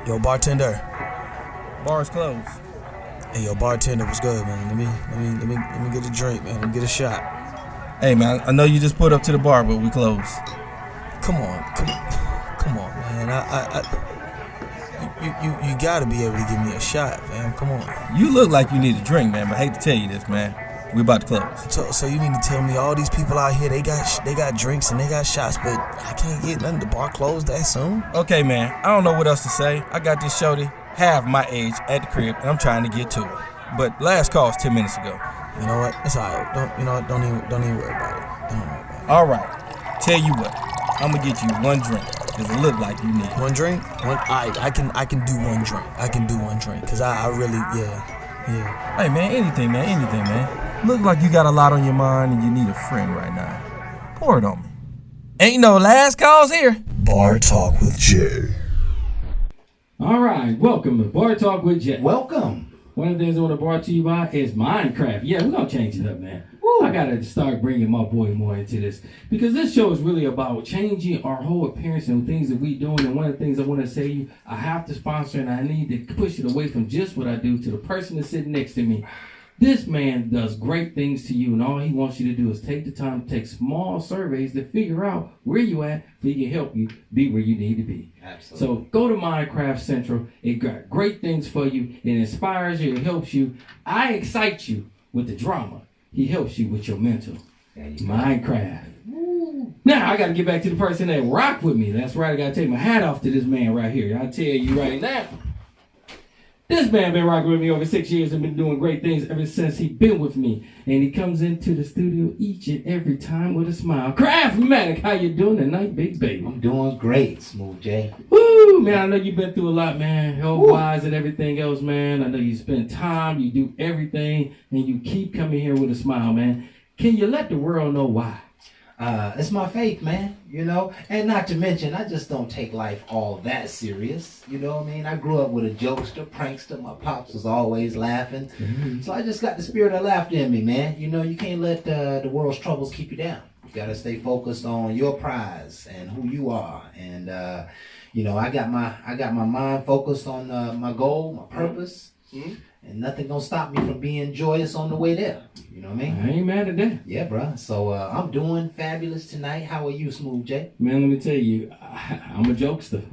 Yo, bartender. Bar's closed. Hey, yo, bartender, what's good, man? Let me get a drink, man. Let me get a shot. Hey, man, I know you just pulled up to the bar, but we closed. Come on, man. You gotta be able to give me a shot, man. Come on. You look like you need a drink, man, but I hate to tell you this, man. We about to close. So you mean to tell me all these people out here, they got drinks and they got shots, but I can't get nothing. The bar closed that soon? Okay, man, I don't know what else to say. I got this shorty half my age at the crib, and I'm trying to get to her. But last call was 10 minutes ago. You know what? It's alright. Don't even worry about it. Don't worry about it. All right. Tell you what, I'm gonna get you one drink, cause it look like you need one drink. I can do one drink. I can do one drink, cause I really yeah. Hey, man, anything, man. Look like you got a lot on your mind and you need a friend right now. Pour it on me. Ain't no last calls here. Bar Talk with Jay. All right, welcome to Bar Talk with Jay. Welcome. One of the things I want to brought to you by is Minecraft. Yeah, we're going to change it up, man. Woo. I got to start bringing my boy more into this. Because this show is really about changing our whole appearance and things that we doing. And one of the things I want to say to you, I have to sponsor and I need to push it away from just what I do to the person that's sitting next to me. This man does great things to you, and all he wants you to do is take the time to take small surveys to figure out where you at so he can help you be where you need to be. Absolutely. So go to Minecraft Central. It got great things for you. It inspires you. It helps you. I excite you with the drama. He helps you with your mental. Minecraft. Now, I got to get back to the person that rock with me. That's right. I got to take my hat off to this man right here. I tell you right now. This man been rocking with me over 6 years and been doing great things ever since he been with me. And he comes into the studio each and every time with a smile. Craftmatic, how you doing tonight, big baby? I'm doing great, Smooth J. Woo, man, I know you've been through a lot, man. Health-wise and everything else, man. I know you spend time, you do everything, and you keep coming here with a smile, man. Can you let the world know why? It's my faith, man, and not to mention, I just don't take life all that serious, you know what I mean? I grew up with a jokester, prankster, my pops was always laughing, so I just got the spirit of laughter in me, man. You can't let the world's troubles keep you down. You gotta stay focused on your prize and who you are, and I got my mind focused on my goal, my purpose, and nothing gonna stop me from being joyous on the way there. You know what I mean? I ain't mad at that. Yeah, bro. So I'm doing fabulous tonight. How are you, Smooth J? Man, let me tell you, I'm a jokester.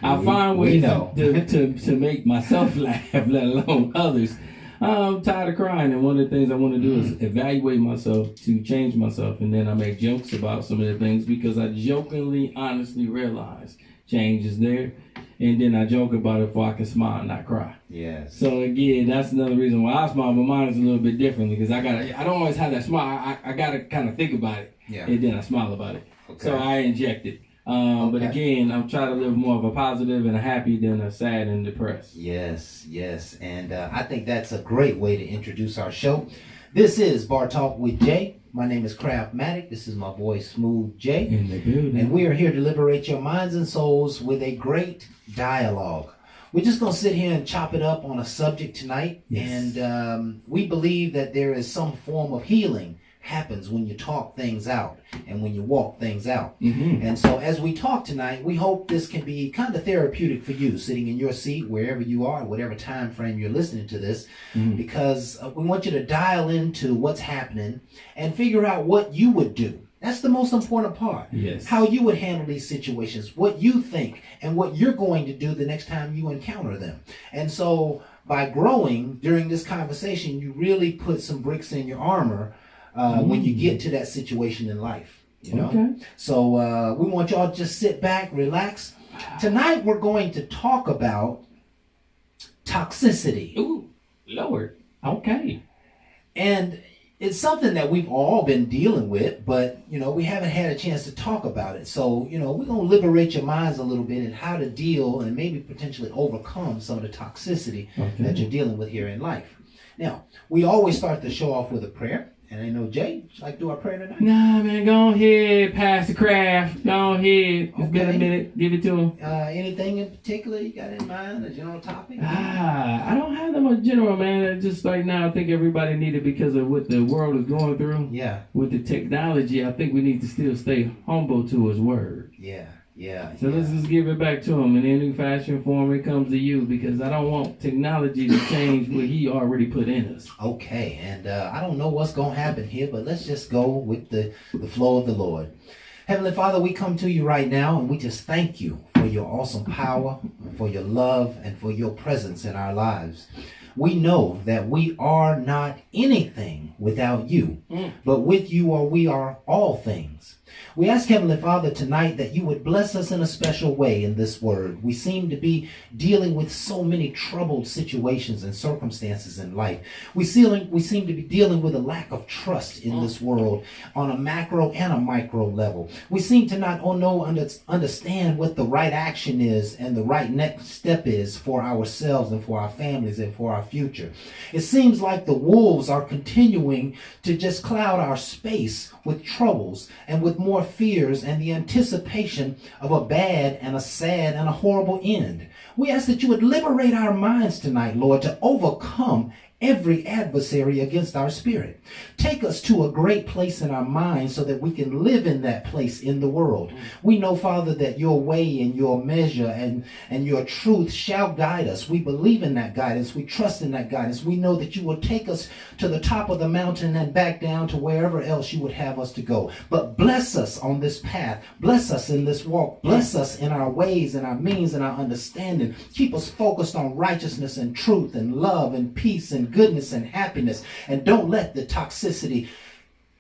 I find ways to make myself laugh, let alone others. I'm tired of crying, and one of the things I want to do is evaluate myself to change myself, and then I make jokes about some of the things because I jokingly, honestly realize change is there. And then I joke about it before I can smile and not cry. Yes. So again, that's another reason why I smile, but mine is a little bit differently because I don't always have that smile. I gotta kind of think about it, and then I smile about it. Okay. So I inject it. But again, I'm trying to live more of a positive and a happy than a sad and depressed. Yes, and I think that's a great way to introduce our show. This is Bar Talk with Jay. My name is Craftmatic. This is my boy Smooth J. In the building. And we are here to liberate your minds and souls with a great dialogue. We're just going to sit here and chop it up on a subject tonight. Yes. And we believe that there is some form of healing happens when you talk things out and when you walk things out. Mm-hmm. And so as we talk tonight, we hope this can be kind of therapeutic for you sitting in your seat, wherever you are, whatever time frame you're listening to this, because we want you to dial into what's happening and figure out what you would do. That's the most important part. Yes. How you would handle these situations, what you think, and what you're going to do the next time you encounter them. And so by growing during this conversation, you really put some bricks in your armor when you get to that situation in life, Okay. So we want y'all to just sit back, relax. Tonight we're going to talk about toxicity. Ooh, Lord. Okay. And it's something that we've all been dealing with, but, we haven't had a chance to talk about it. So, we're going to liberate your minds a little bit in how to deal and maybe potentially overcome some of the toxicity that you're dealing with here in life. Now, we always start the show off with a prayer. And I know, Jay, would you like to do our prayer tonight? Nah, man, go ahead, Pastor Craft. Go ahead. It's been a minute. Give it to him. Anything in particular you got in mind, a general topic? I don't have that much general, man. It's just right now, I think everybody needed because of what the world is going through. Yeah. With the technology, I think we need to still stay humble to his word. Yeah. Yeah. So let's just give it back to him in any fashion, form it comes to you, because I don't want technology to change what he already put in us. Okay, and I don't know what's going to happen here, but let's just go with the flow of the Lord. Heavenly Father, we come to you right now, and we just thank you for your awesome power, for your love, and for your presence in our lives. We know that we are not anything without you, but with you we are all things. We ask, Heavenly Father, tonight that you would bless us in a special way in this word. We seem to be dealing with so many troubled situations and circumstances in life. We seem to be dealing with a lack of trust in this world on a macro and a micro level. We seem to not understand what the right action is and the right next step is for ourselves and for our families and for our future. It seems like the wolves are continuing to just cloud our space with troubles and with more fears and the anticipation of a bad and a sad and a horrible end. We ask that you would liberate our minds tonight, Lord, to overcome every adversary against our spirit. Take us to a great place in our minds so that we can live in that place in the world. We know, Father, that your way and your measure and your truth shall guide us. We believe in that guidance. We trust in that guidance. We know that you will take us to the top of the mountain and back down to wherever else you would have us to go. But bless us on this path. Bless us in this walk. Bless us in our ways and our means and our understanding. Keep us focused on righteousness and truth and love and peace and goodness and happiness, and don't let the toxicity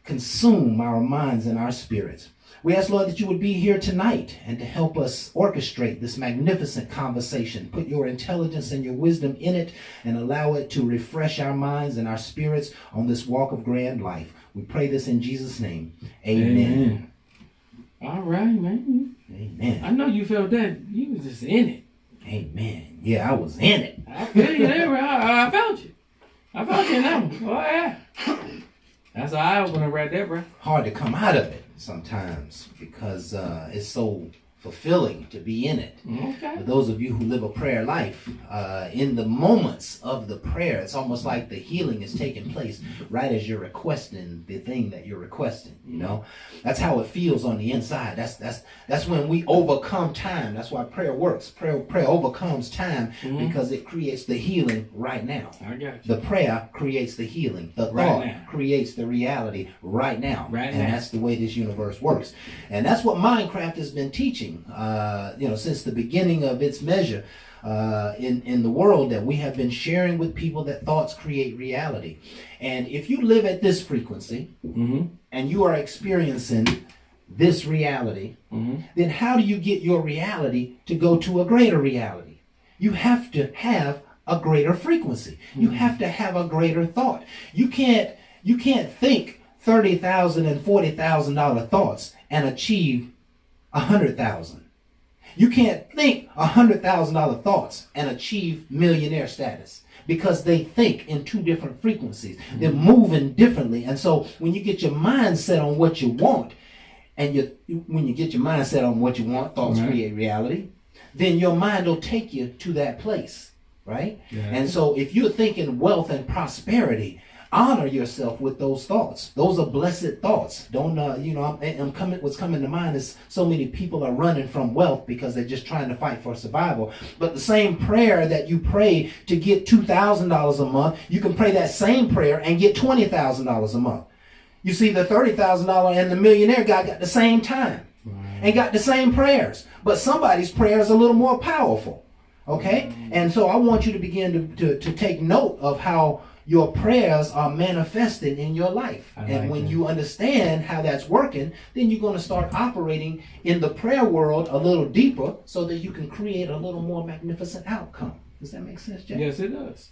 consume our minds and our spirits. We ask, Lord, that you would be here tonight and to help us orchestrate this magnificent conversation. Put your intelligence and your wisdom in it and allow it to refresh our minds and our spirits on this walk of grand life. We pray this in Jesus' name. Amen. All right, man. Amen. I know you felt that. You was just in it. Amen. Yeah, I was in it. I feel you there. I felt you. I felt you in that one. Oh, yeah. That's an eye-opener right there, bro. Hard to come out of it sometimes because it's so fulfilling to be in it. Okay. For those of you who live a prayer life, in the moments of the prayer, it's almost like the healing is taking place right as you're requesting the thing that you're requesting. You know, that's how it feels on the inside. That's when we overcome time. That's why prayer works. Prayer overcomes time because it creates the healing right now. I got you. The prayer creates the healing. The thought creates the reality right now. And that's the way this universe works. And that's what Minecraft has been teaching. Since the beginning of its measure in the world, that we have been sharing with people that thoughts create reality. And if you live at this frequency and you are experiencing this reality, then how do you get your reality to go to a greater reality? You have to have a greater frequency. You have to have a greater thought. You can't think $30,000 and $40,000 thoughts and achieve 100,000. You can't think $100,000 thoughts and achieve millionaire status because they think in two different frequencies. They're moving differently. And so when you get your mind set on what you want, and when you get your mind set on what you want, thoughts create reality, then your mind will take you to that place, right? Yeah. And so if you're thinking wealth and prosperity, honor yourself with those thoughts. Those are blessed thoughts. Don't, what's coming to mind is so many people are running from wealth because they're just trying to fight for survival. But the same prayer that you pray to get $2,000 a month, you can pray that same prayer and get $20,000 a month. You see, the $30,000 and the millionaire guy got the same time and got the same prayers. But somebody's prayer is a little more powerful. Okay? And so I want you to begin to take note of how your prayers are manifested in your life. And when you understand how that's working, then you're going to start operating in the prayer world a little deeper so that you can create a little more magnificent outcome. Does that make sense, Jack? Yes, it does.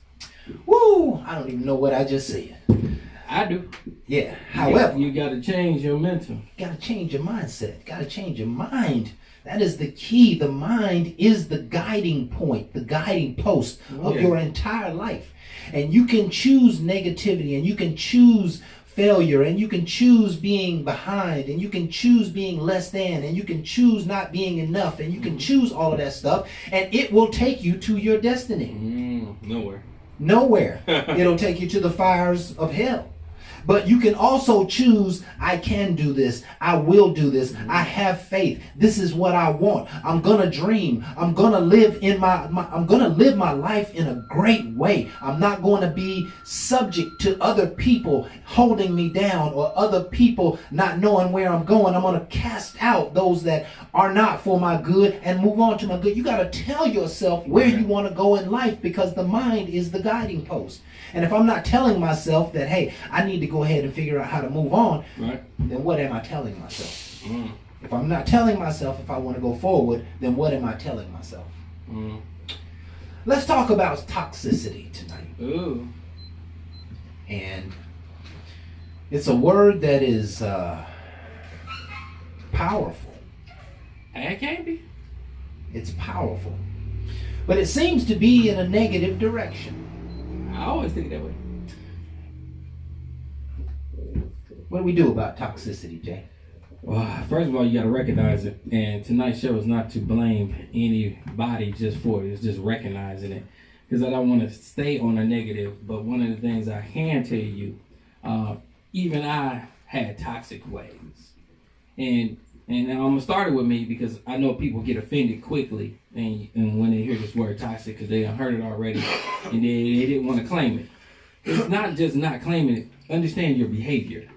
Woo! I don't even know what I just said. I do. Yeah. However, you got to change your mental. Got to change your mindset. Got to change your mind. That is the key. The mind is the guiding point, the guiding post of your entire life. And you can choose negativity, and you can choose failure, and you can choose being behind, and you can choose being less than, and you can choose not being enough, and you can choose all of that stuff, and it will take you to your destiny. Nowhere. Nowhere. It'll take you to the fires of hell. But you can also choose, I can do this. I will do this. I have faith. This is what I want. I'm going to dream. I'm going to live I'm going to live my life in a great way. I'm not going to be subject to other people holding me down or other people not knowing where I'm going. I'm going to cast out those that are not for my good and move on to my good. You got to tell yourself where you want to go in life, because the mind is the guiding post. And if I'm not telling myself that, hey, I need to go ahead and figure out how to move on, Right. then what am I telling myself? If I'm not telling myself if I want to go forward, then what am I telling myself? Let's talk about toxicity tonight. Ooh. And it's a word that is powerful. It can be. It's powerful. But it seems to be in a negative direction. I always think that way. What do we do about toxicity, Jay? Well, first of all, you got to recognize it. And tonight's show is not to blame anybody just for it. It's just recognizing it. Because I don't want to stay on a negative. But one of the things I can tell you, even I had toxic ways. And I'm going to start it with me, because I know people get offended quickly and when they hear this word toxic, because they heard it already and they didn't want to claim it. It's not just not claiming it. Understand your behavior.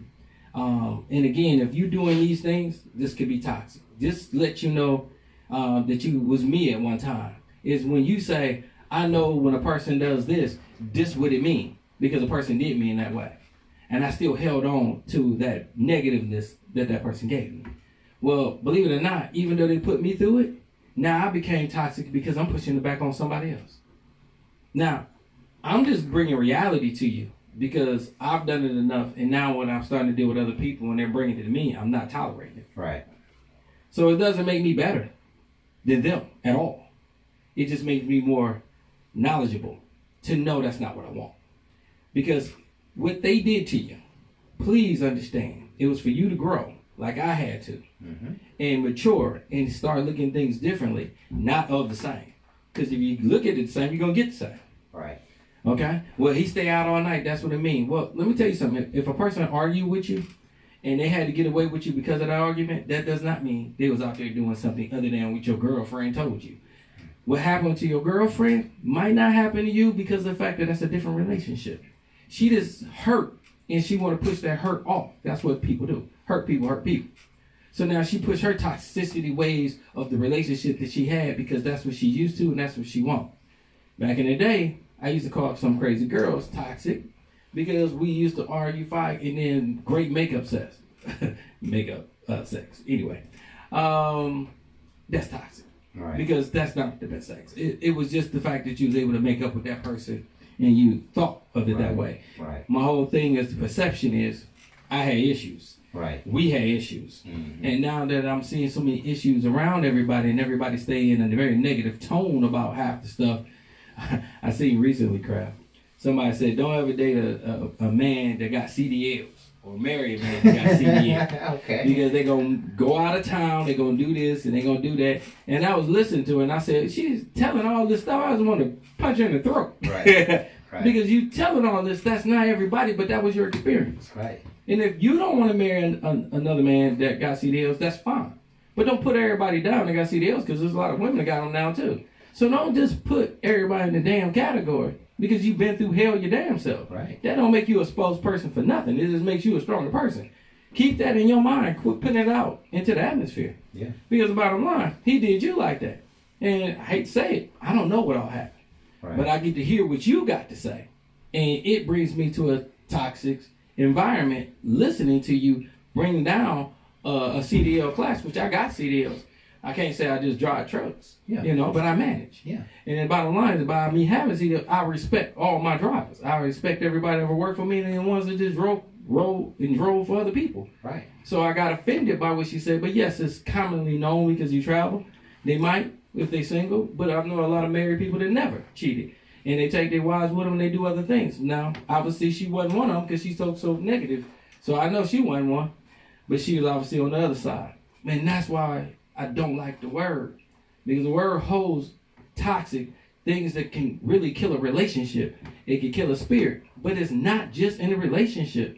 And again, if you're doing these things, this could be toxic. Just let you know that you was me at one time. Is when you say, I know when a person does this what it mean, because a person did me in that way. And I still held on to that negativeness that person gave me. Well, believe it or not, even though they put me through it, now I became toxic because I'm pushing it back on somebody else. Now, I'm just bringing reality to you because I've done it enough, and now when I'm starting to deal with other people and they're bringing it to me, I'm not tolerating it. Right. So it doesn't make me better than them at all. It just makes me more knowledgeable to know that's not what I want. Because what they did to you, please understand, it was for you to grow like I had to, and mature and start looking at things differently, not of the same. Because if you look at it the same, you're going to get the same. Right. Okay? Well, he stay out all night. That's what it means. Well, let me tell you something. If a person argue with you and they had to get away with you because of that argument, that does not mean they was out there doing something other than what your girlfriend told you. What happened to your girlfriend might not happen to you because of the fact that that's a different relationship. She just hurt, and she want to push that hurt off. That's what people do. Hurt people hurt people. So now she pushed her toxicity ways of the relationship that she had because that's what she used to and that's what she wants. Back in the day, I used to call some crazy girls toxic because we used to argue, fight, and then great makeup sex. Sex. Anyway, that's toxic. Right. Because that's not the best sex. It was just the fact that you was able to make up with that person and you thought of it that way. Right. My whole thing is the perception is I had issues. Right. We had issues. And now that I'm seeing so many issues around everybody and everybody staying in a very negative tone about half the stuff, I seen recently, Kraft. Somebody said, don't ever date a man that got CDLs or marry a man that got CDLs. Okay. Because they're going to go out of town, they're going to do this, and they're going to do that. And I was listening to her, and I said, she's telling all this stuff. I just want to punch her in the throat. Right. Right. Because you telling all this, that's not everybody, but that was your experience. Right. And if you don't want to marry another man that got CDLs, that's fine. But don't put everybody down that got CDLs, because there's a lot of women that got them now too. So don't just put everybody in the damn category because you've been through hell your damn self. Right. That don't make you a spokesperson for nothing. It just makes you a stronger person. Keep that in your mind. Quit putting it out into the atmosphere. Yeah. Because the bottom line, he did you like that. And I hate to say it, I don't know what all happened. Right. But I get to hear what you got to say. And it brings me to a toxic environment listening to you bring down a CDL class, which I got CDLs. I can't say I just drive trucks, but I manage. Yeah. And the bottom line is by me having CDLs, I respect all my drivers. I respect everybody that ever worked for me and the ones that just drove for other people. Right. So I got offended by what she said. But yes, it's commonly known because you travel. They might, if they single, but I know a lot of married people that never cheated. And they take their wives with them and they do other things. Now, obviously, she wasn't one of them because she talked so negative. So I know she wasn't one. But she was obviously on the other side. And that's why I don't like the word. Because the word holds toxic things that can really kill a relationship. It can kill a spirit. But it's not just in a relationship.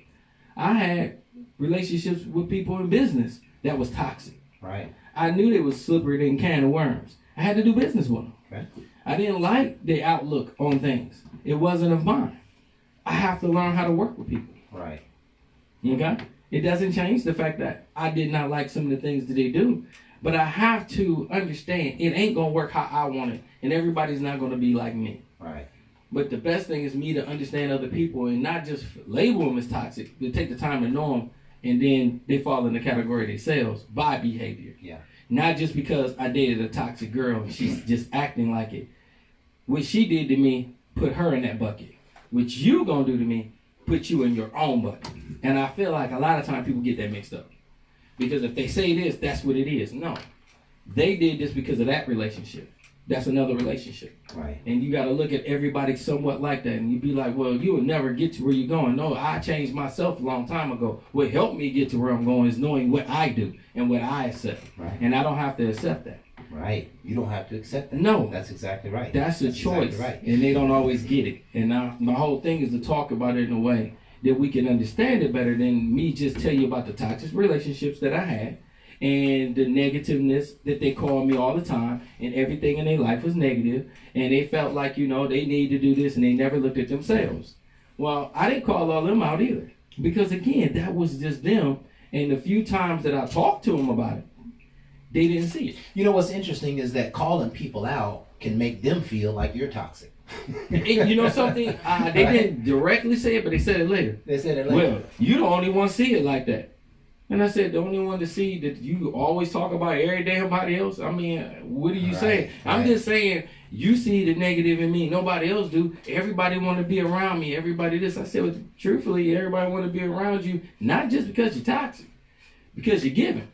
I had relationships with people in business that was toxic. Right. I knew they was slippery than can of worms. I had to do business with them. Okay. I didn't like their outlook on things. It wasn't of mine. I have to learn how to work with people. Right. Okay? It doesn't change the fact that I did not like some of the things that they do. But I have to understand it ain't going to work how I want it. And everybody's not going to be like me. Right. But the best thing is me to understand other people and not just label them as toxic, but take the time to know them, and then they fall in the category themselves by behavior. Yeah. Not just because I dated a toxic girl and she's just acting like it. What she did to me, put her in that bucket. What you gonna do to me, put you in your own bucket. And I feel like a lot of times people get that mixed up. Because if they say this, that's what it is. No. They did this because of that relationship. That's another relationship. Right. And you got to look at everybody somewhat like that. And you be like, well, you will never get to where you're going. No, I changed myself a long time ago. What helped me get to where I'm going is knowing what I do and what I accept. Right. And I don't have to accept that. Right. You don't have to accept that. No. That's exactly right. That's a choice. Exactly right. And they don't always get it. And my whole thing is to talk about it in a way that we can understand it better than me just tell you about the toxic relationships that I had. And the negativeness that they called me all the time, and everything in their life was negative, and they felt like, they need to do this, and they never looked at themselves. Well, I didn't call all them out either, because again, that was just them, and the few times that I talked to them about it, they didn't see it. You know what's interesting is that calling people out can make them feel like you're toxic. And you know something? They didn't directly say it, but they said it later. They said it later. Well, you the only one see it like that. And I said, the only one to see that you always talk about every damn body else. I mean, what are you saying? Right. I'm just saying, you see the negative in me. Nobody else do. Everybody want to be around me. Everybody this. I said, well, truthfully, everybody want to be around you, not just because you're toxic, because you're giving.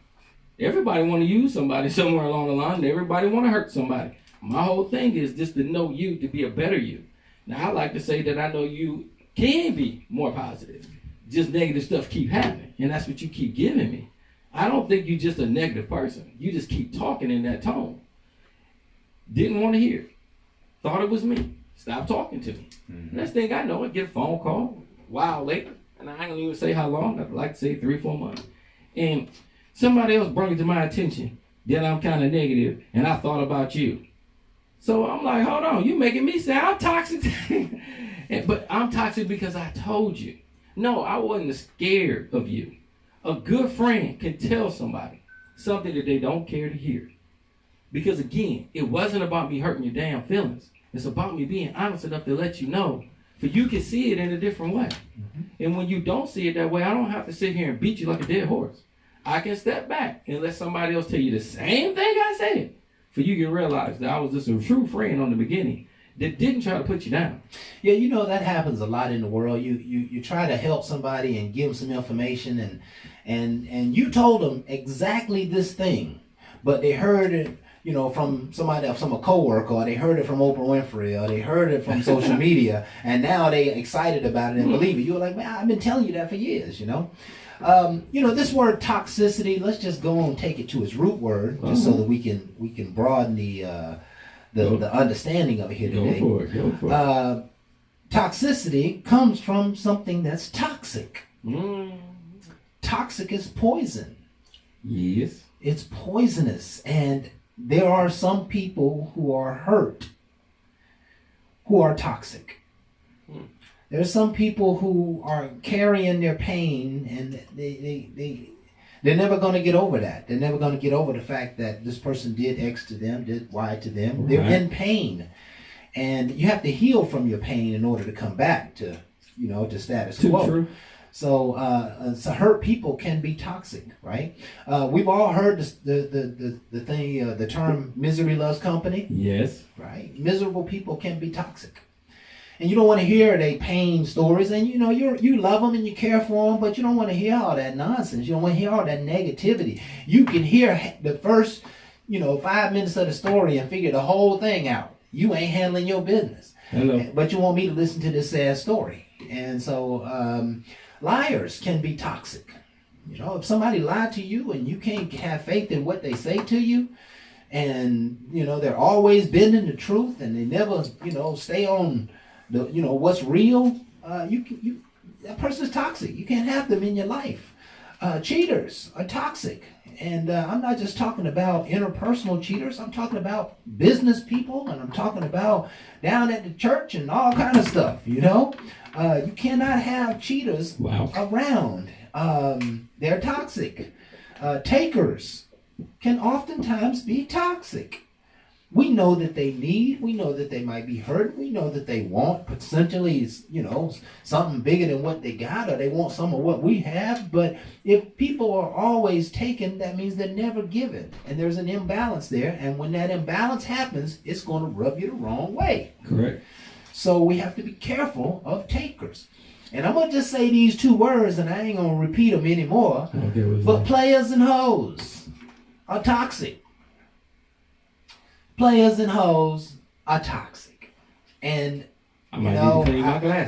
Everybody want to use somebody somewhere along the line. Everybody want to hurt somebody. My whole thing is just to know you, to be a better you. Now, I like to say that I know you can be more positive. Just negative stuff keep happening, and that's what you keep giving me. I don't think you're just a negative person. You just keep talking in that tone. Didn't want to hear it. Thought it was me. Stop talking to me. Mm-hmm. Next thing I know, I get a phone call a while later, and I ain't gonna even say how long. I'd like to say 3-4 months. And somebody else brought it to my attention that I'm kind of negative, and I thought about you. So I'm like, hold on, you making me say I'm toxic. But I'm toxic because I told you. No, I wasn't scared of you. A good friend can tell somebody something that they don't care to hear. Because again, it wasn't about me hurting your damn feelings. It's about me being honest enough to let you know. For you can see it in a different way. Mm-hmm. And when you don't see it that way, I don't have to sit here and beat you like a dead horse. I can step back and let somebody else tell you the same thing I said. For you to realize that I was just a true friend on the beginning that didn't try to put you down. Yeah, that happens a lot in the world. You try to help somebody and give them some information, and you told them exactly this thing, but they heard it, from somebody, from a coworker, or they heard it from Oprah Winfrey, or they heard it from social media, and now they excited about it and believe it. You're like, man, I've been telling you that for years, this word toxicity, let's just go on and take it to its root word, just so that we can broaden the understanding of it here today. Go for it. Toxicity comes from something that's toxic. Mm. Toxic is poison. Yes. It's poisonous. And there are some people who are hurt who are toxic. Mm. There are some people who are carrying their pain, and they're never going to get over that. They're never going to get over the fact that this person did X to them, did Y to them. Right. They're in pain. And you have to heal from your pain in order to come back to status quo. True. So hurt people can be toxic, right? We've all heard the term misery loves company. Yes. Right? Miserable people can be toxic. And you don't want to hear their pain stories, and you love them and you care for them, but you don't want to hear all that nonsense. You don't want to hear all that negativity. You can hear the first 5 minutes of the story and figure the whole thing out. You ain't handling your business. Hello. But you want me to listen to this sad story. And so liars can be toxic. If somebody lied to you and you can't have faith in what they say to you, and they're always bending the truth and they never stay on the what's real, that person's toxic. You can't have them in your life. Cheaters are toxic. And I'm not just talking about interpersonal cheaters. I'm talking about business people, and I'm talking about down at the church and all kind of stuff, you know. You cannot have cheaters around. They're toxic. Takers can oftentimes be toxic. We know that they need, we know that they might be hurt, we know that they want potentially, you know, something bigger than what they got, or they want some of what we have. But if people are always taken, that means they're never given. And there's an imbalance there. And when that imbalance happens, it's going to rub you the wrong way. Correct. So we have to be careful of takers. And I'm going to just say these two words, and I ain't going to repeat them anymore. Okay, but players and hoes are toxic. Players and hoes are toxic, and you know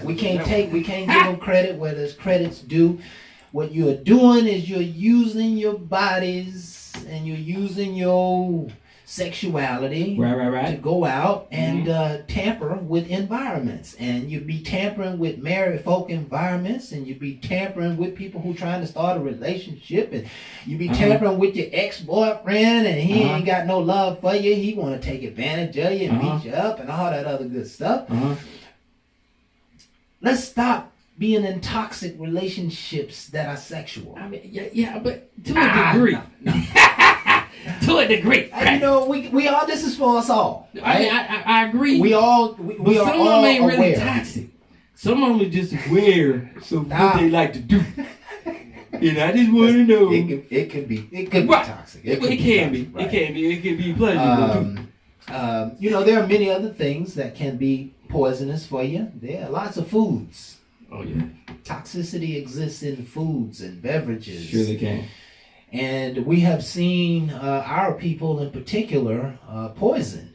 we can't give them credit where there's credit's due. What you're doing is you're using your bodies and you're using your sexuality to go out and tamper with environments, and you'd be tampering with married folk environments, and you'd be tampering with people who trying to start a relationship, and you'd be tampering with your ex-boyfriend, and he ain't got no love for you. He want to take advantage of you and beat you up and all that other good stuff. Let's stop being in toxic relationships that are sexual. I mean, yeah, but to a degree. To a degree. You know, we all, this is for us all. Right? I mean, I agree. We are all some of them ain't aware. really toxic. Some of them are just aware of what they like to do. You know, I just want to know. It could be toxic. It can be pleasurable. You know, there are many other things that can be poisonous for you. There are lots of foods. Oh yeah. Toxicity exists in foods and beverages. Sure they can. And we have seen our people in particular poisoned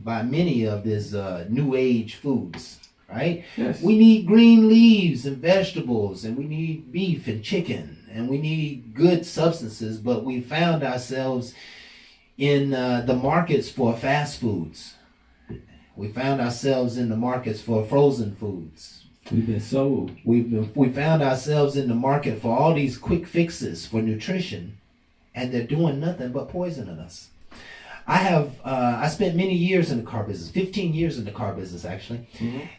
by many of these new age foods, right? Yes. We need green leaves and vegetables, and we need beef and chicken, and we need good substances, but we found ourselves in the markets for fast foods. We found ourselves in the markets for frozen foods. We've been sold. We found ourselves in the market for all these quick fixes for nutrition, and they're doing nothing but poisoning us. I spent many years in the car business, 15 years in the car business actually,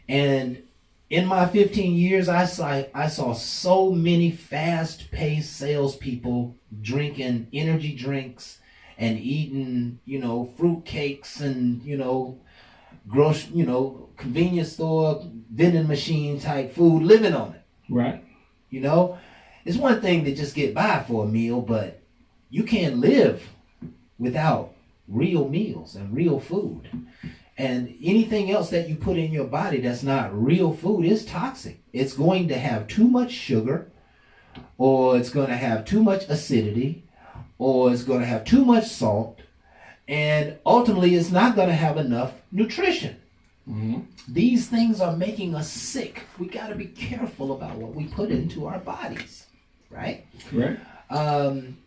and in my 15 years, I saw so many fast-paced salespeople drinking energy drinks and eating, you know, fruit cakes and, you know, convenience store, vending machine type food, living on it. Right. You know, it's one thing to just get by for a meal, but you can't live without real meals and real food. And anything else that you put in your body that's not real food is toxic. It's going to have too much sugar, or it's going to have too much acidity, or it's going to have too much salt, and ultimately it's not going to have enough nutrition. These things are making us sick. We got to be careful about what we put into our bodies, right? Correct.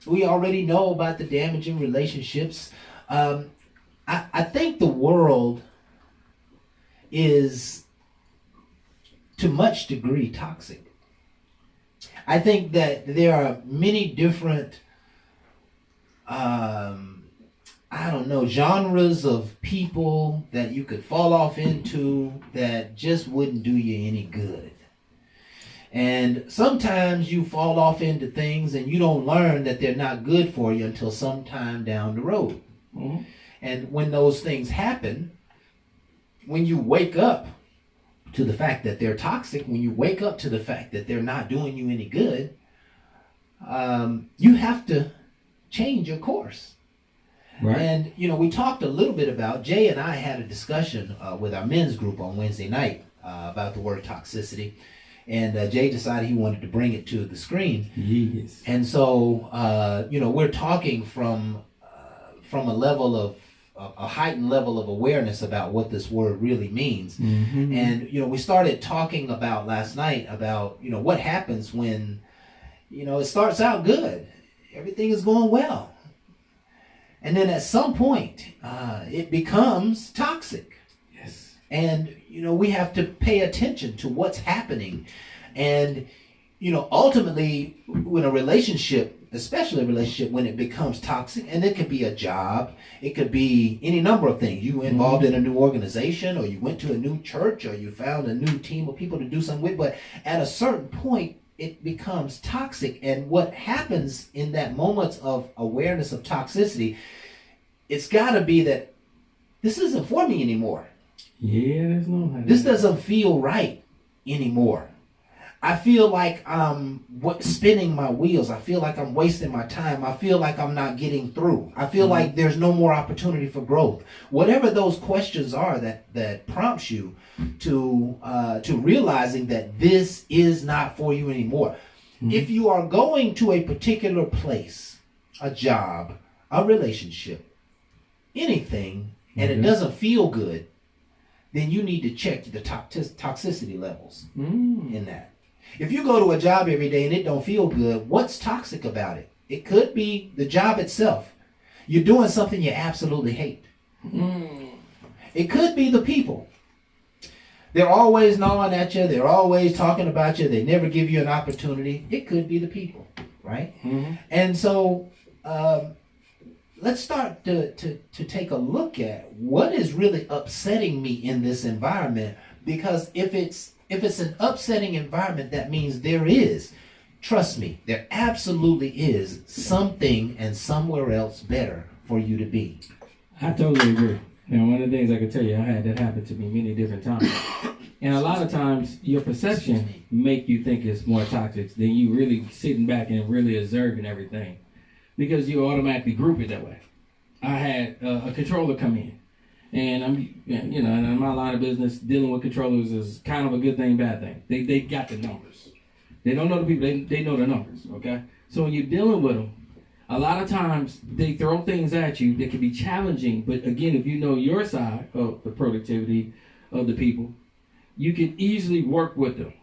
We already know about the damaging relationships. I think the world is, to much degree, toxic. I think that there are many different genres of people that you could fall off into that just wouldn't do you any good. And sometimes you fall off into things and you don't learn that they're not good for you until sometime down the road. And when those things happen, when you wake up to the fact that they're toxic, when you wake up to the fact that they're not doing you any good, you have to change your course. Right. And, you know, we talked a little bit about, Jay and I had a discussion with our men's group on Wednesday night about the word toxicity. And Jay decided he wanted to bring it to the screen. Yes. And so, you know, we're talking from a level of, a heightened level of awareness about what this word really means. And, you know, we started talking about last night about, you know, what happens when, you know, it starts out good. Everything is going well. And then at some point, it becomes toxic. Yes. And, you know, we have to pay attention to what's happening. And, ultimately, when a relationship, especially a relationship, when it becomes toxic, and it could be a job, it could be any number of things. You involved in a new organization, or you went to a new church, or you found a new team of people to do something with. But at a certain point, it becomes toxic. And what happens in that moment of awareness of toxicity, it's got to be that this isn't for me anymore. Yeah, there's no. This doesn't feel right anymore. I feel like I'm spinning my wheels. I feel like I'm wasting my time. I feel like I'm not getting through. I feel like there's no more opportunity for growth. Whatever those questions are that prompts you to realizing that this is not for you anymore. If you are going to a particular place, a job, a relationship, anything, and it doesn't feel good, then you need to check the toxicity levels in that. If you go to a job every day and it don't feel good, what's toxic about it? It could be the job itself. You're doing something you absolutely hate. It could be the people. They're always gnawing at you. They're always talking about you. They never give you an opportunity. It could be the people, right? And so let's start to take a look at what is really upsetting me in this environment. Because if it's an upsetting environment, that means there is, trust me, there absolutely is something and somewhere else better for you to be. I totally agree. Now, one of the things I can tell you, I had that happen to me many different times. And a lot of times, your perception make you think it's more toxic than you really sitting back and really observing everything. Because you automatically group it that way. I had a controller come in. And I'm, in my line of business, dealing with controllers is kind of a good thing, bad thing. They got the numbers. They don't know the people. They know the numbers. Okay. So when you're dealing with them, a lot of times they throw things at you that can be challenging. But again, if you know your side of the productivity of the people, you can easily work with them,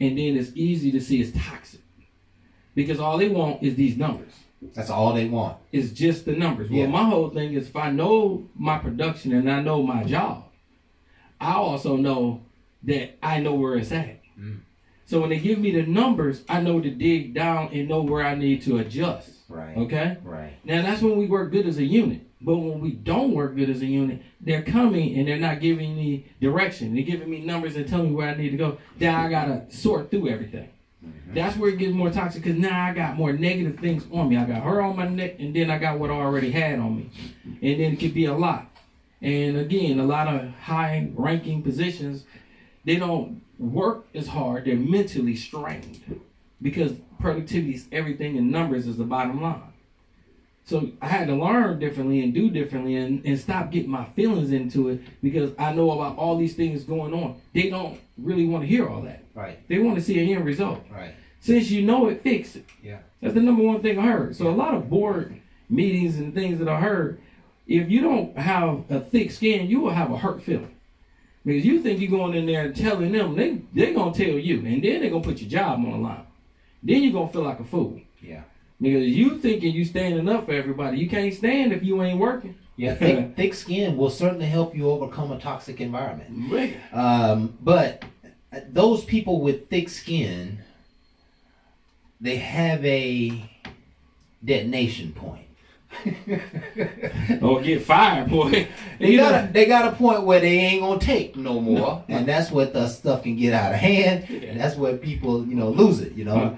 and then it's easy to see it's toxic because all they want is these numbers. That's all they want. It's just the numbers. Yeah. Well, my whole thing is if I know my production and I know my job, I also know that I know where it's at. So when they give me the numbers, I know to dig down and know where I need to adjust. Right. Okay? Right. Now, that's when we work good as a unit. But when we don't work good as a unit, they're coming and they're not giving me direction. They're giving me numbers and telling me where I need to go. Then I got to sort through everything. That's where it gets more toxic because now I got more negative things on me. I got her on my neck and then I got what I already had on me. And then it could be a lot. And again, a lot of high ranking positions, they don't work as hard. They're mentally strained because productivity is everything and numbers is the bottom line. So I had to learn differently and do differently and stop getting my feelings into it because I know about all these things going on. They don't really want to hear all that. Right. They want to see an end result. Right. Since you know it, fix it. Yeah. That's the number one thing I heard. So a lot of board meetings and things that I heard, if you don't have a thick skin, you will have a hurt feeling. Because you think you're going in there and telling them, they're going to tell you. And then they're going to put your job on the line. Then you're going to feel like a fool. Yeah. Because you thinking you standing up for everybody. You can't stand if you ain't working. Yeah, thick skin will certainly help you overcome a toxic environment. Right. But those people with thick skin, they have a detonation point. Or get fired, boy. They got a point where they ain't gonna take no more, and that's where the stuff can get out of hand, and that's where people, lose it.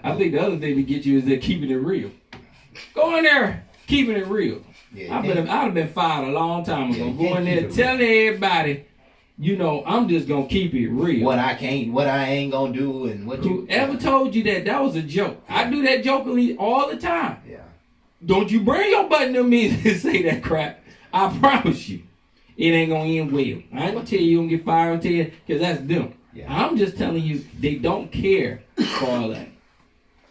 I think the other thing to get you is they're keeping it real. Go in there, keeping it real. Yeah, I'd have been fired a long time ago. Yeah, Go in there, telling everybody, I'm just gonna keep it real. What I ain't gonna do, and what you Whoever told you that was a joke. I do that jokingly all the time. Yeah. Don't you bring your button to me and say that crap. I promise you, it ain't gonna end well. I ain't gonna tell you you're gonna get fired until you, because that's them. Yeah. I'm just telling you, they don't care for all that.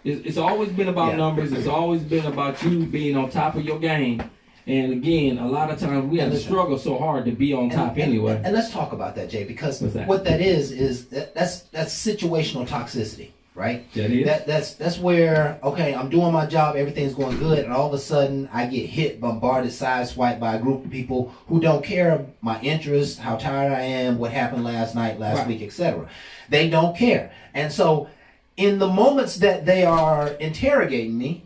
It's always been about numbers. It's always been about you being on top of your game. And again, a lot of times we have to struggle so hard to be on top anyway. And let's talk about that, Jay, because What's that? what that is that's situational toxicity, right? That is? That's where, okay, I'm doing my job, everything's going good, and all of a sudden I get hit, bombarded, sideswiped by a group of people who don't care my interests, how tired I am, what happened last night, last week, etc. They don't care. And so in the moments that they are interrogating me,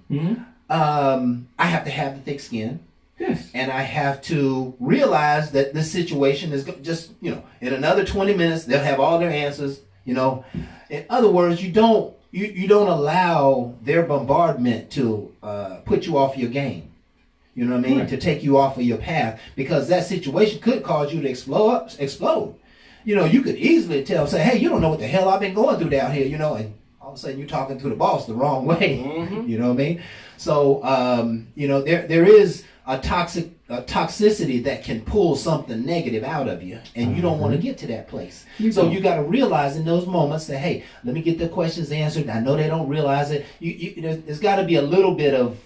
I have to have the thick skin. Yes. And I have to realize that this situation is just, in another 20 minutes, they'll have all their answers, In other words, you don't allow their bombardment to put you off your game. You know what I mean? Right. To take you off of your path, because that situation could cause you to explode. You could easily say, hey, you don't know what the hell I've been going through down here, and all of a sudden you're talking to the boss the wrong way. You know what I mean? So, there is a toxicity that can pull something negative out of you, and you don't want to get to that place. So you got to realize in those moments that, hey, let me get the questions answered. I know they don't realize it. There's got to be a little bit of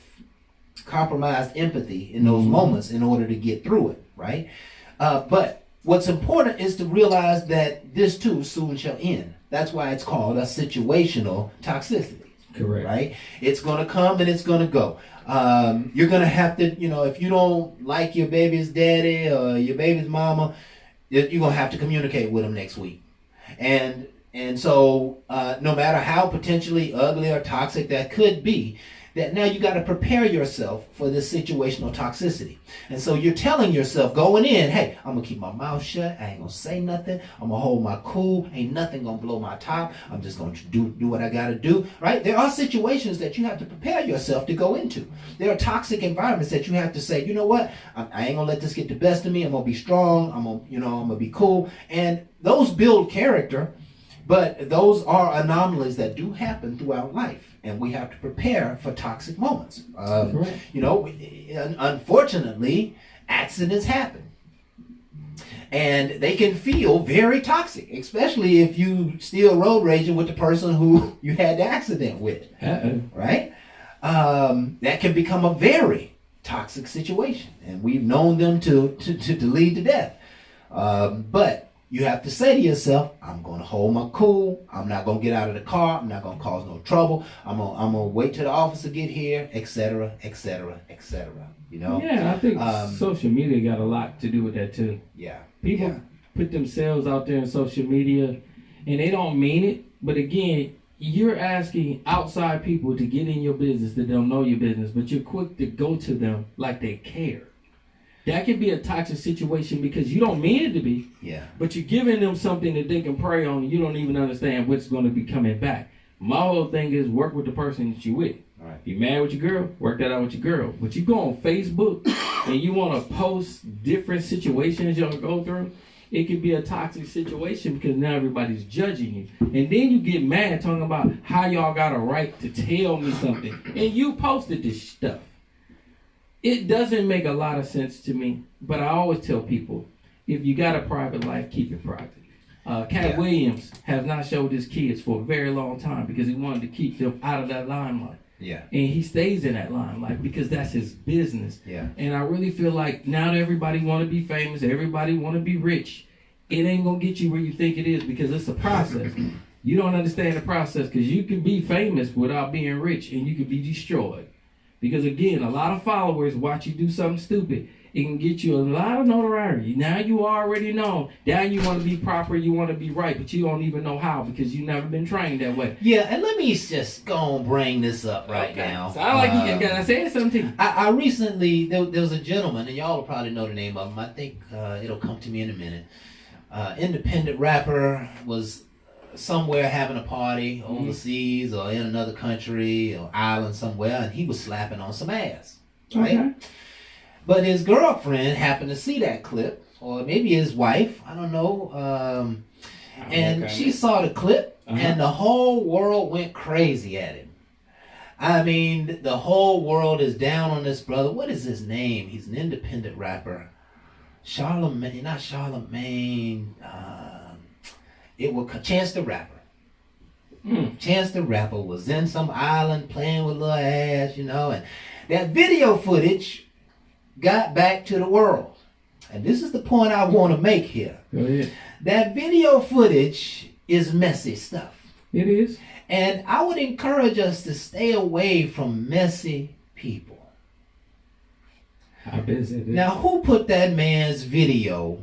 compromised empathy in those moments in order to get through it, right? But what's important is to realize that this too soon shall end. That's why it's called a situational toxicity. Correct. Right? It's going to come and it's going to go. You're going to have to, if you don't like your baby's daddy or your baby's mama, you're going to have to communicate with them next week. And so no matter how potentially ugly or toxic that could be, that now you got to prepare yourself for this situational toxicity. And so you're telling yourself going in, hey, I'm going to keep my mouth shut. I ain't going to say nothing. I'm going to hold my cool. Ain't nothing going to blow my top. I'm just going to do what I got to do, right? There are situations that you have to prepare yourself to go into. There are toxic environments that you have to say, you know what? I ain't going to let this get the best of me. I'm going to be strong. I'm going to be cool. And those build character, but those are anomalies that do happen throughout life. And we have to prepare for toxic moments. Unfortunately, accidents happen. And they can feel very toxic, especially if you still road raging with the person who you had the accident with. Right? That can become a very toxic situation. And we've known them to lead to death. But you have to say to yourself, I'm going to hold my cool. I'm not going to get out of the car. I'm not going to cause no trouble. I'm going to wait till the officer get here, etc., etc., etc. Yeah, I think social media got a lot to do with that too. Yeah. People put themselves out there in social media and they don't mean it. But again, you're asking outside people to get in your business that don't know your business, but you're quick to go to them like they care. That can be a toxic situation because you don't mean it to be. Yeah. But you're giving them something that they can prey on and you don't even understand what's going to be coming back. My whole thing is work with the person that you with. All right. You mad with your girl? Work that out with your girl. But you go on Facebook and you want to post different situations you'll go through, it could be a toxic situation because now everybody's judging you. And then you get mad talking about how y'all got a right to tell me something. And you posted this stuff. It doesn't make a lot of sense to me, but I always tell people, if you got a private life, keep it private. Cat Williams has not showed his kids for a very long time because he wanted to keep them out of that limelight. Yeah. And he stays in that limelight because that's his business. Yeah. And I really feel like now that everybody want to be famous, everybody want to be rich, it ain't going to get you where you think it is because it's a process. You don't understand the process because you can be famous without being rich and you can be destroyed. Because again, a lot of followers watch you do something stupid. It can get you a lot of notoriety. Now you already know. Now you want to be proper, you want to be right, but you don't even know how because you've never been trained that way. Yeah, and let me just go and bring this up right now. So I like you got to say something to you. I recently, there was a gentleman, and y'all will probably know the name of him. I think it'll come to me in a minute. Independent rapper was somewhere having a party overseas or in another country or island somewhere, and he was slapping on some ass, right? Okay. But his girlfriend happened to see that clip, or maybe his wife, I don't know, and she saw the clip, and the whole world went crazy at him. I mean, the whole world is down on this brother. What is his name? He's an independent rapper. Charlemagne, not Charlemagne. It was Chance the Rapper. Chance the Rapper was in some island playing with little ass, and that video footage got back to the world. And this is the point I want to make here. Go ahead. That video footage is messy stuff. It is. And I would encourage us to stay away from messy people. How busy it is. Now, who put that man's video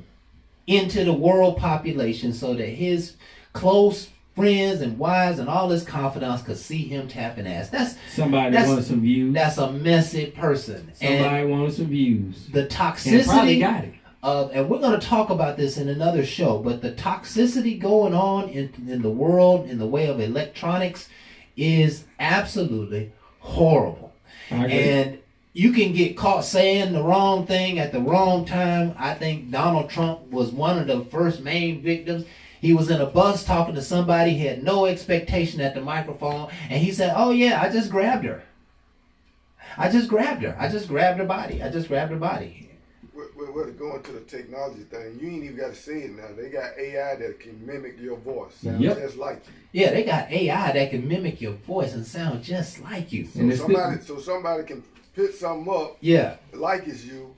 into the world population so that his close friends and wives and all his confidants could see him tapping ass. Somebody wanted some views. That's a messy person. Somebody wanted some views. The And toxicity probably got it. and we're going to talk about this in another show, but the toxicity going on in the world in the way of electronics is absolutely horrible. I agree. And you can get caught saying the wrong thing at the wrong time. I think Donald Trump was one of the first main victims. He was in a bus talking to somebody, he had no expectation at the microphone, and he said, "Oh yeah, I just grabbed her. I just grabbed her. I just grabbed her body. I just grabbed her body." We're going to the technology thing. You ain't even got to say it now. They got AI that can mimic your voice, sound Yep. just like you. Yeah, they got AI that can mimic your voice and sound just like you. And it's So somebody can pick something up, Yeah. like it's you.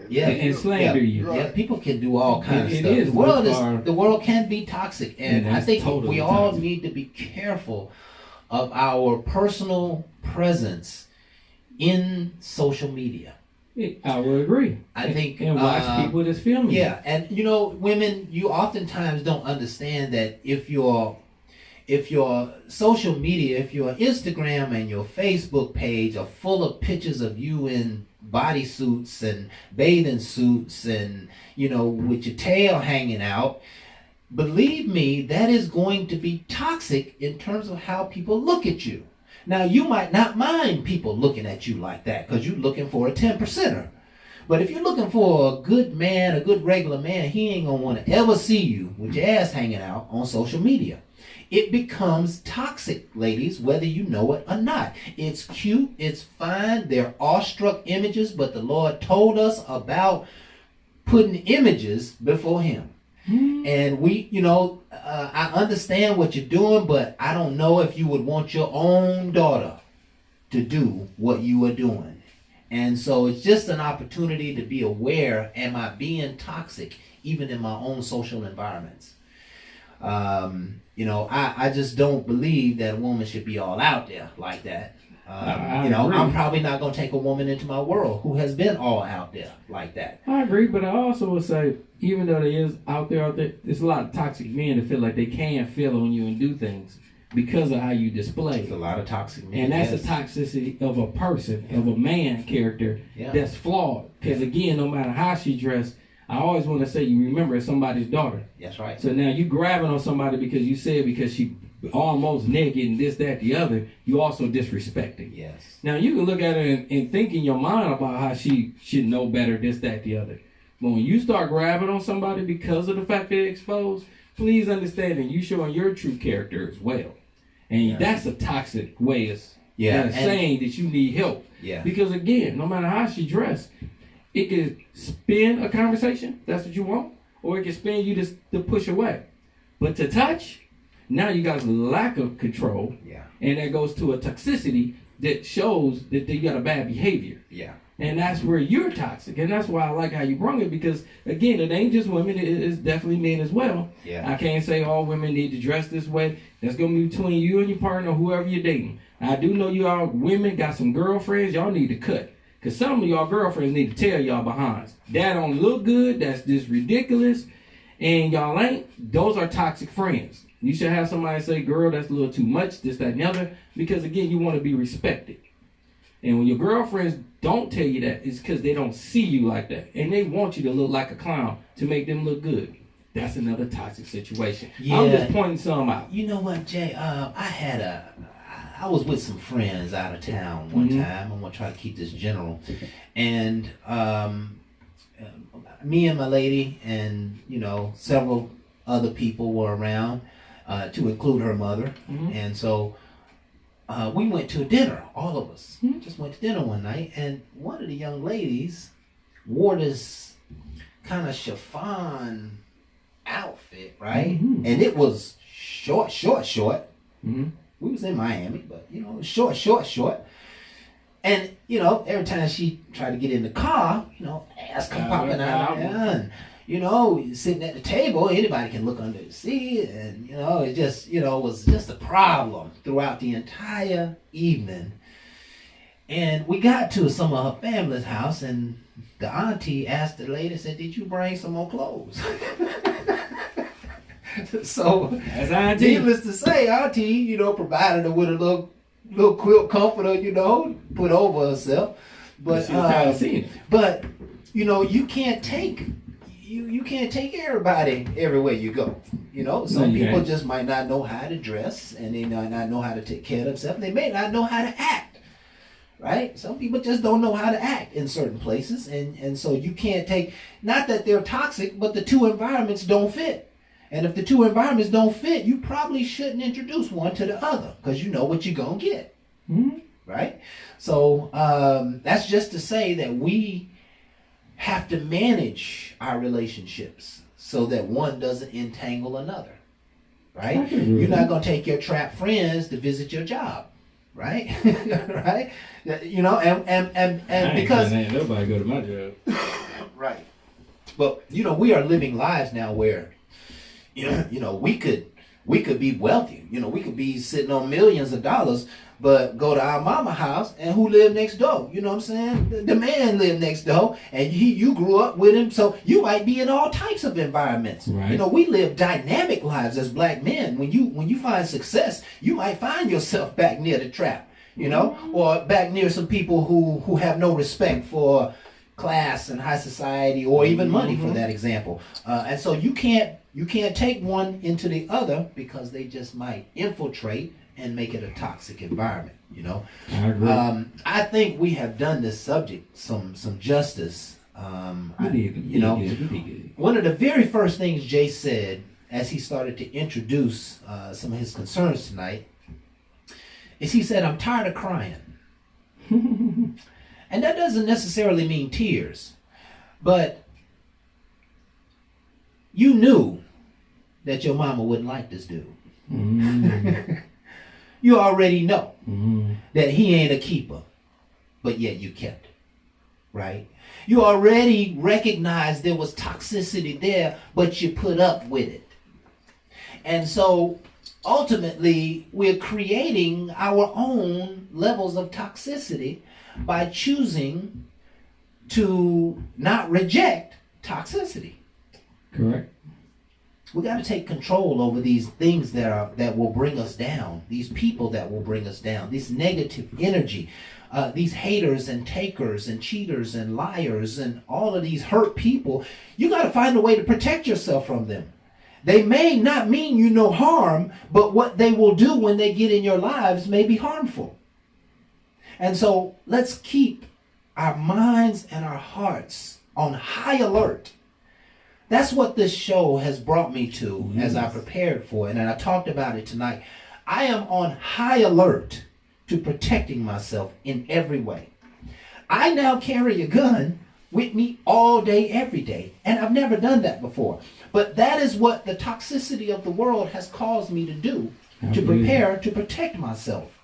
Yeah. and slander you. Right. Yeah, people can do all kinds It of stuff. is The world can be toxic, and I that's think totally we all toxic. need to be careful of our personal presence in social media. I would agree. I think, and watch people that's filming. Yeah, and women, you oftentimes don't understand that if your social media, if your Instagram and your Facebook page are full of pictures of you in bodysuits and bathing suits and with your tail hanging out, believe me, that is going to be toxic in terms of how people look at you. Now, you might not mind people looking at you like that because you're looking for a 10%er. But if you're looking for a good man, a good regular man, he ain't going to want to ever see you with your ass hanging out on social media. It becomes toxic, ladies, whether you know it or not. It's cute, it's fine, they're awestruck images, but the Lord told us about putting images before Him. And we, I understand what you're doing, but I don't know if you would want your own daughter to do what you are doing. And so it's just an opportunity to be aware, am I being toxic even in my own social environments? I just don't believe that a woman should be all out there like that. I agree. I'm probably not going to take a woman into my world who has been all out there like that. I agree, but I also would say, even though there is out there, there's a lot of toxic men that feel like they can feel on you and do things because of how you display. There's a lot of toxic men. And that's yes. a toxicity of a person, of a man character Yeah. that's flawed. Because again, no matter how she dressed, I always want to say, you remember it's somebody's daughter. That's right. So now you grabbing on somebody because she almost naked and this, that, the other, you also disrespecting. Yes. Now you can look at her and think in your mind about how she should know better, this, that, the other. But when you start grabbing on somebody because of the fact they're exposed, please understand that you showing your true character as well. And that's a toxic way of saying that you need help. Yeah. Because again, no matter how she dressed, it could spin a conversation, that's what you want, or it can spin you to push away. But to touch, now you got a lack of control. Yeah. And that goes to a toxicity that shows that you got a bad behavior. Yeah. And that's where you're toxic. And that's why I like how you brung it, because again, it ain't just women, it's definitely men as well. Yeah. I can't say all women need to dress this way. That's gonna be between you and your partner or whoever you're dating. I do know you all women got some girlfriends, y'all need to cut. Cause some of y'all girlfriends need to tell y'all behinds. That don't look good, that's just ridiculous, and y'all ain't. Those are toxic friends. You should have somebody say, girl, that's a little too much, this, that, and the other, because again, you want to be respected. And when your girlfriends don't tell you that, it's because they don't see you like that. And they want you to look like a clown to make them look good. That's another toxic situation. Yeah. I'm just pointing some out. You know what, Jay? I was with some friends out of town one time. I'm gonna try to keep this general, and me and my lady and several other people were around, to include her mother, and so we went to a dinner. All of us just went to dinner one night, and one of the young ladies wore this kind of chiffon outfit, right? And it was short. We was in Miami, but short. And every time she tried to get in the car, ass come popping out, and sitting at the table, anybody can look under the seat, and it just was just a problem throughout the entire evening. And we got to some of her family's house, and the auntie asked the lady, said, "Did you bring some more clothes?" So, That's Auntie. needless to say, Auntie, provided her with a little quilt comforter, put over herself. But She was tired of seeing it. but you can't take you can't take everybody everywhere you go. Some you people can't. just might not know how to dress, and they might not know how to take care of themselves. They may not know how to act. Right? Some people just don't know how to act in certain places, and so you can't take, not that they're toxic, but the two environments don't fit. And if the two environments don't fit, you probably shouldn't introduce one to the other, because you know what you're gonna get. Mm-hmm. Right? So that's just to say that we have to manage our relationships so that one doesn't entangle another. Right? You're not gonna take your trap friends to visit your job. Right? Right? And because ain't nobody go to my job. right. But we are living lives now where we could be wealthy. We could be sitting on millions of dollars, but go to our mama house, and who lived next door? You know what I'm saying? The man lived next door, and you grew up with him, so you might be in all types of environments. Right. We live dynamic lives as black men. When you find success, you might find yourself back near the trap, or back near some people who have no respect for class and high society, or even money, for that example. And so you can't take one into the other, because they just might infiltrate and make it a toxic environment. I agree. I think we have done this subject some justice. We did good. One of the very first things Jay said as he started to introduce some of his concerns tonight is he said, "I'm tired of crying." And that doesn't necessarily mean tears, but you knew that your mama wouldn't like this dude. Mm-hmm. You already know Mm-hmm. that he ain't a keeper, but yet you kept it, right? You already recognized there was toxicity there, but you put up with it. And so ultimately, we're creating our own levels of toxicity by choosing to not reject toxicity. Correct. We got to take control over these things that will bring us down, these people that will bring us down, this negative energy, these haters and takers and cheaters and liars and all of these hurt people. You got to find a way to protect yourself from them. They may not mean you no harm, but what they will do when they get in your lives may be harmful. And so let's keep our minds and our hearts on high alert. That's what this show has brought me to as I prepared for it, and I talked about it tonight. I am on high alert to protecting myself in every way. I now carry a gun with me all day, every day, and I've never done that before. But that is what the toxicity of the world has caused me to do, to prepare to protect myself.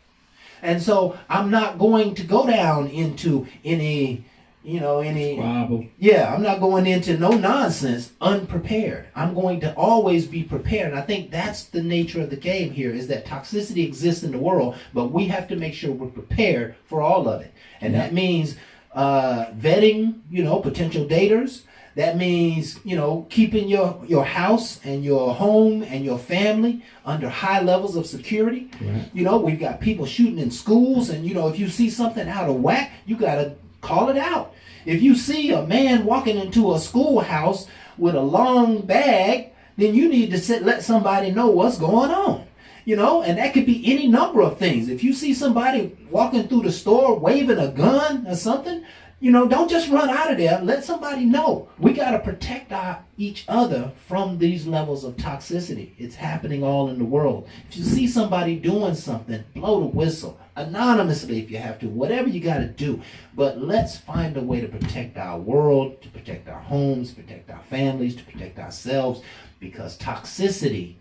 And so I'm not going to go down into any Squabble. yeah, I'm not going into no nonsense unprepared. I'm going to always be prepared. And I think that's the nature of the game here, is that toxicity exists in the world, but we have to make sure we're prepared for all of it. And that means vetting, potential daters. That means, keeping your house and your home and your family under high levels of security. Right. We've got people shooting in schools, and, if you see something out of whack, you got to call it out. If you see a man walking into a schoolhouse with a long bag, then you need to let somebody know what's going on. And that could be any number of things. If you see somebody walking through the store waving a gun or something, don't just run out of there. Let somebody know. We got to protect each other from these levels of toxicity. It's happening all in the world. If you see somebody doing something, blow the whistle. Anonymously if you have to. Whatever you got to do. But let's find a way to protect our world, to protect our homes, to protect our families, to protect ourselves. Because toxicity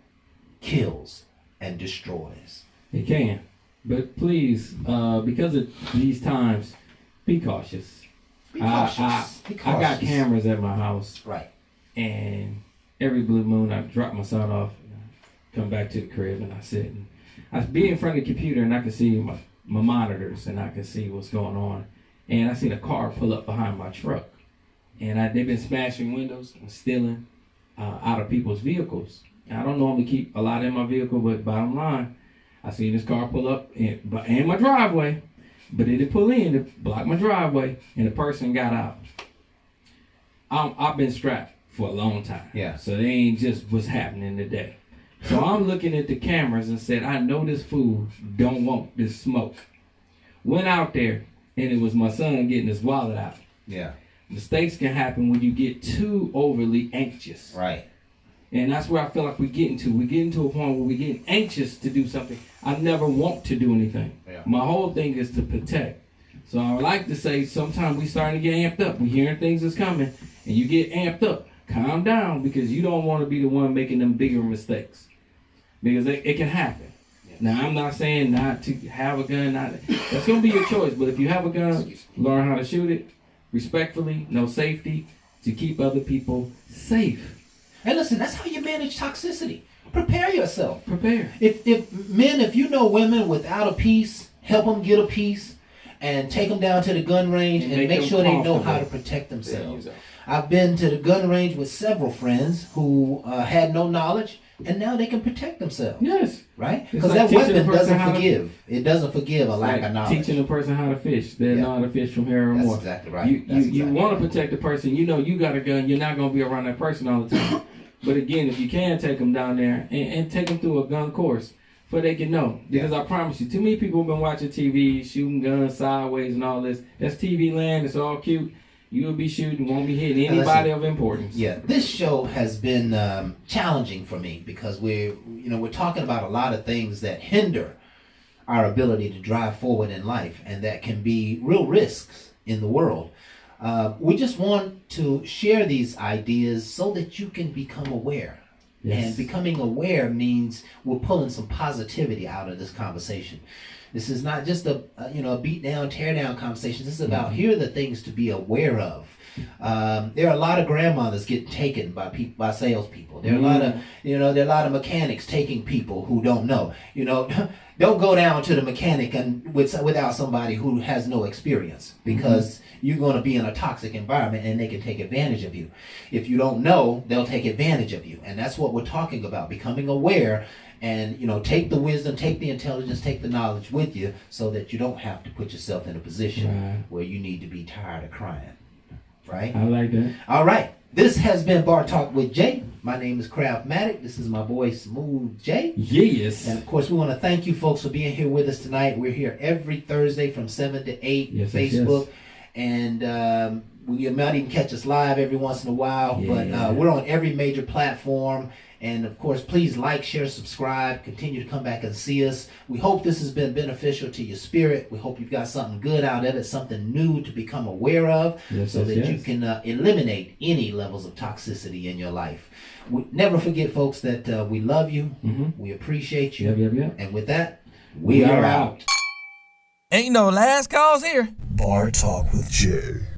kills and destroys. It can. But please, because of these times, be cautious. Be cautious. Be cautious. I got cameras at my house. Right. And every blue moon, I drop my son off, come back to the crib, and I sit. And I be in front of the computer, and I can see my monitors, and I can see what's going on. And I seen a car pull up behind my truck. And they've been smashing windows and stealing out of people's vehicles. I don't normally keep a lot in my vehicle, but bottom line, I seen this car pull up in my driveway, but it didn't pull in to block my driveway, and the person got out. I've been strapped for a long time. Yeah. So they ain't just what's happening today. So I'm looking at the cameras and said, I know this fool don't want this smoke. Went out there, and it was my son getting his wallet out. Yeah. Mistakes can happen when you get too overly anxious. Right. And that's where I feel like we're getting to. We're getting to a point where we're getting anxious to do something. I never want to do anything. Yeah. My whole thing is to protect. So I would like to say sometimes we starting to get amped up. We hearing things is coming, and you get amped up. Calm down, because you don't want to be the one making them bigger mistakes. Because it can happen. Yes. Now, I'm not saying not to have a gun. That's going to be your choice. But if you have a gun, learn how to shoot it respectfully, no safety, to keep other people safe. And listen, that's how you manage toxicity. Prepare yourself. Prepare. If you know women without a piece, help them get a piece, and take them down to the gun range and make sure they know how to protect themselves. I've been to the gun range with several friends who had no knowledge, and now they can protect themselves. Yes. Right? It's Because like that weapon doesn't how forgive. It doesn't forgive a lack of knowledge. Teaching a person how to fish. They know how to fish from here or That's more. exactly right. You want to protect the person. You know you got a gun. You're not going to be around that person all the time. But again, if you can take them down there and take them through a gun course, so they can know. Because I promise you, too many people have been watching TV, shooting guns sideways and all this. That's TV land. It's all cute. You'll be shooting, won't be hitting anybody of importance. Yeah, this show has been challenging for me because we're talking about a lot of things that hinder our ability to drive forward in life, and that can be real risks in the world. We just want to share these ideas so that you can become aware. Yes. And becoming aware means we're pulling some positivity out of this conversation. This is not just a beat down, tear down conversation. This is about here are the things to be aware of. There are a lot of grandmothers getting taken by salespeople. There are a lot of mechanics taking people who don't know. Don't go down to the mechanic without somebody who has no experience, because you're going to be in a toxic environment and they can take advantage of you. If you don't know, they'll take advantage of you, and that's what we're talking about: becoming aware. And, take the wisdom, take the intelligence, take the knowledge with you so that you don't have to put yourself in a position where you need to be tired of crying. Right? I like that. All right. This has been Bar Talk with Jay. My name is Craftmatic. This is my boy Smooth Jay. Yes. And, of course, we want to thank you folks for being here with us tonight. We're here every Thursday from 7 to 8, Facebook. Yes. And you might even catch us live every once in a while. Yeah. But we're on every major platform. And, of course, please like, share, subscribe. Continue to come back and see us. We hope this has been beneficial to your spirit. We hope you've got something good out of it, something new to become aware of, so that you can eliminate any levels of toxicity in your life. Never forget, folks, that we love you. Mm-hmm. We appreciate you. Yep. And with that, we are out. Ain't no last calls here. Bar Talk with Jay.